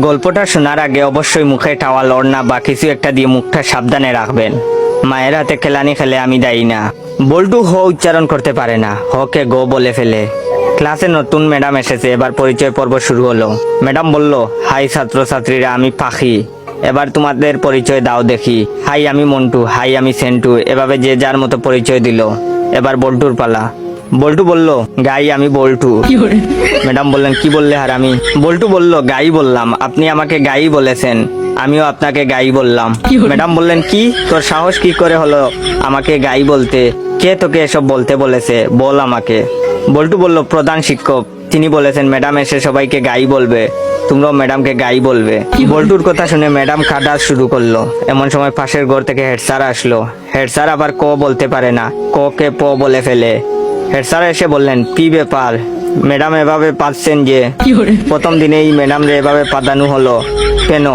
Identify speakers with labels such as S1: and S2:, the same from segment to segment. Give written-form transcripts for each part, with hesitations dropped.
S1: গল্পটা শোনার আগে অবশ্যই মুখে টাওয়াল ওড়না বা কিছু একটা দিয়ে মুখটা সাবধানে রাখবেন। মায়ের হাতে খেলানি খেলে আমি দায়ী না। বল্টু হ উচ্চারণ করতে পারে না, হকে গো বলে ফেলে। ক্লাসে নতুন ম্যাডাম এসেছে, এবার পরিচয় পর্ব শুরু হলো। ম্যাডাম বলল, হাই ছাত্রছাত্রীরা, আমি পাখি, এবার তোমাদের পরিচয় দাও দেখি। হাই আমি মন্টু, হাই আমি সেন্টু, এভাবে যে যার মতো পরিচয় দিল। এবার বল্টুর পালা। বল্টু বলল, গাই আমি বল্টু। ম্যাডাম বললেন, কি বললে হারামি? বল্টু বলল, গাই বললাম, আপনি আমাকে গাই বলেছেন, আমিও আপনাকে গাই বললাম। ম্যাডাম বললেন, কি তোর সাহস কি করে হলো আমাকে গাই বলতে? কে তোকে এসব বলতে বলেছে, বল আমাকে। বল্টু বলল, প্রধান শিক্ষক, তিনি বলেছেন ম্যাডাম এসে সবাইকে গাই বলবে, তোমরাও ম্যাডামকে গাই বলবে। বল্টুর কথা শুনে ম্যাডাম কাঁদা শুরু করলো। এমন সময় পাশের ঘর থেকে হেড স্যার আসলো। হেড স্যার আবার ক বলতে পারে না, ক কে প বলে ফেলে। হেড স্যার এসে বললেন, কি ব্যাপার ম্যাডাম, এভাবে পাচ্ছেন যে? প্রথম দিনেই ম্যাডাম রে এভাবে পাদানো হলো কেন?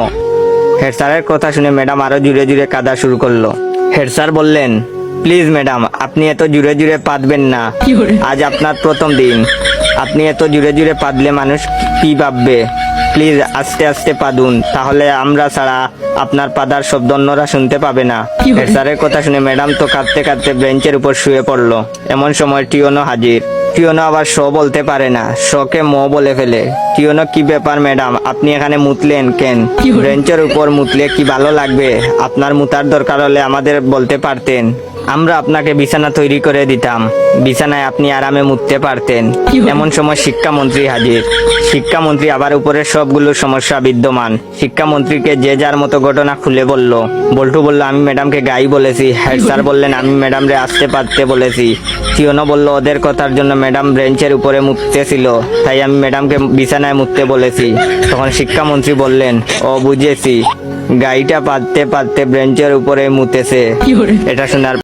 S1: হেড স্যারের কথা শুনে ম্যাডাম আরো জুড়ে জুড়ে কাঁদা শুরু করলো। হেড স্যার বললেন, প্লিজ ম্যাডাম, আপনি এত জুড়ে জুড়ে পাদবেন না, আজ আপনার প্রথম দিন, আপনি এত জুড়ে জুড়ে পাদলে মানুষ কি ভাববে? প্লিজ আস্তে আস্তে পাদুন, তাহলে আমরা ছাড়া আপনার পাদার শব্দ অন্যরা শুনতে পাবে না। হেড স্যারের কথা শুনে ম্যাডাম তো কাঁদতে কাঁদতে বেঞ্চের উপর শুয়ে পড়লো। এমন সময় টিওনো হাজির। টিওনো আবার শ বলতে পারে না, শকে ম বলে ফেলে। টিওনো, কি ব্যাপার ম্যাডাম, আপনি এখানে মুতলেন কেন? বেঞ্চের উপর মুতলে কি ভালো লাগবে? আপনার মুতার দরকার হলে আমাদের বলতে পারতেন, আমরা আপনাকে বিছানা তৈরি করে দিতাম, বিছানায় আপনি আরামে মুততে পারতেন। এমন সময় শিক্ষামন্ত্রী হাজির। শিক্ষামন্ত্রী আবার উপরের সবগুলো সমস্যা বিদ্যমান। শিক্ষামন্ত্রীকে যে যার মতো ঘটনা খুলে বলল। বল্টু বলল, আমি ম্যাডামকে গাই বলেছি। হেড স্যার বললেন, আমি ম্যাডাম রে আসতে পারতে বলেছি। টিওনো বলল, ওদের কথার জন্য ম্যাডাম বেঞ্চের উপরে মুততেছিল, তাই আমি ম্যাডামকে বিছানায় মুততে বলেছি। তখন শিক্ষামন্ত্রী বললেন, ও বুঝেছি, গাইটা পাততে পাততে বেঞ্চের উপরে মুতেছে। এটা শোনার